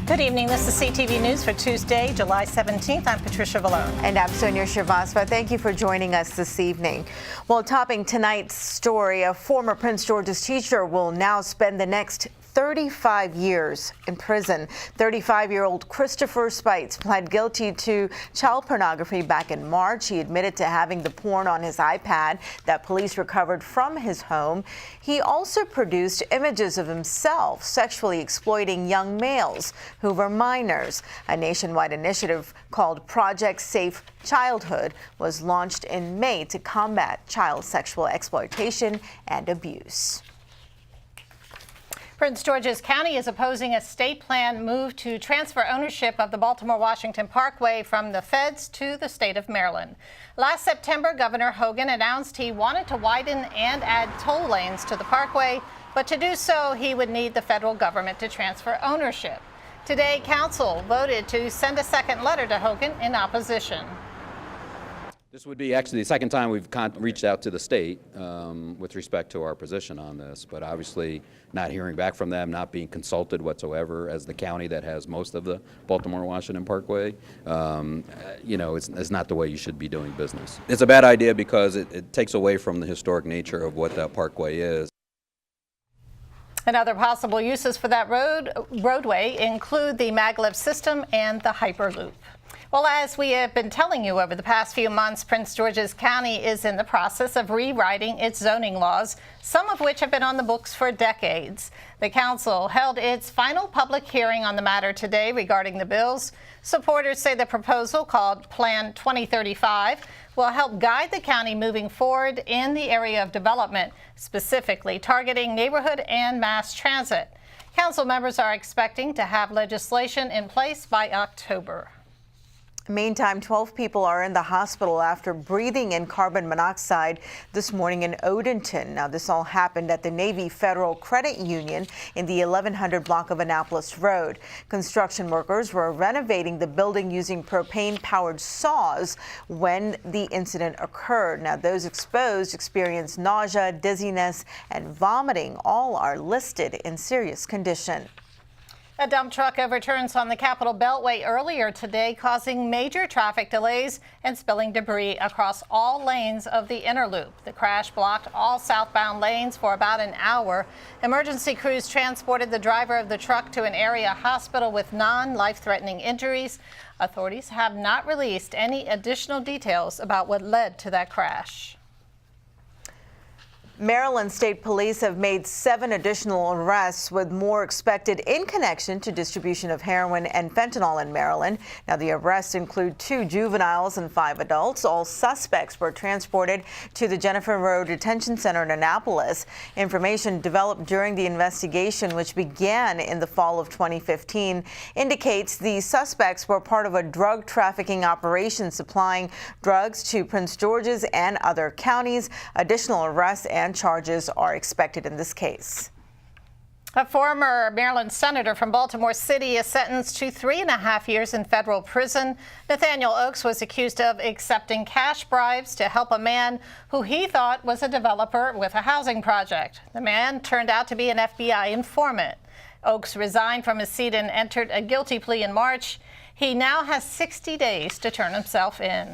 Good evening. This is CTV News for Tuesday, July 17th. I'm Patricia Vallone. And I'm Sonia Shrivastava. Thank you for joining us this evening. Well, topping tonight's story, a former Prince George's teacher will now spend the next 35 years in prison. 35-year-old Christopher Spites pled guilty to child pornography back in March. He admitted to having the porn on his iPad that police recovered from his home. He also produced images of himself sexually exploiting young males who were minors. A nationwide initiative called Project Safe Childhood was launched in May to combat child sexual exploitation and abuse. Prince George's County is opposing a state plan move to transfer ownership of the Baltimore-Washington Parkway from the feds to the state of Maryland. Last September, Governor Hogan announced he wanted to widen and add toll lanes to the parkway, but to do so, he would need the federal government to transfer ownership. Today, Council voted to send a second letter to Hogan in opposition. This would be actually the second time we've reached out to the state with respect to our position on this, but obviously not hearing back from them, not being consulted whatsoever as the county that has most of the Baltimore-Washington Parkway, it's not the way you should be doing business. It's a bad idea because it takes away from the historic nature of what that parkway is. And other possible uses for that roadway include the maglev system and the Hyperloop. Well, as we have been telling you over the past few months, Prince George's County is in the process of rewriting its zoning laws, some of which have been on the books for decades. The council held its final public hearing on the matter today regarding the bills. Supporters say the proposal, called Plan 2035, will help guide the county moving forward in the area of development, specifically targeting neighborhood and mass transit. Council members are expecting to have legislation in place by October. Meantime, 12 people are in the hospital after breathing in carbon monoxide this morning in Odenton. Now, this all happened at the Navy Federal Credit Union in the 1100 block of Annapolis Road. Construction workers were renovating the building using propane-powered saws when the incident occurred. Now, those exposed experienced nausea, dizziness, and vomiting. All are listed in serious condition. A dump truck overturns on the Capitol Beltway earlier today, causing major traffic delays and spilling debris across all lanes of the inner loop. The crash blocked all southbound lanes for about an hour. Emergency crews transported the driver of the truck to an area hospital with non-life-threatening injuries. Authorities have not released any additional details about what led to that crash. Maryland State Police have made 7 additional arrests, with more expected in connection to distribution of heroin and fentanyl in Maryland. Now, the arrests include 2 juveniles and 5 adults. All suspects were transported to the Jennifer Road Detention Center in Annapolis. Information developed during the investigation, which began in the fall of 2015, indicates the suspects were part of a drug trafficking operation supplying drugs to Prince George's and other counties. Additional arrests and charges are expected in this case. A former Maryland senator from Baltimore City is sentenced to 3.5 years in federal prison. Nathaniel Oakes was accused of accepting cash bribes to help a man who he thought was a developer with a housing project. The man turned out to be an FBI informant. Oakes resigned from his seat and entered a guilty plea in March. He now has 60 days to turn himself in.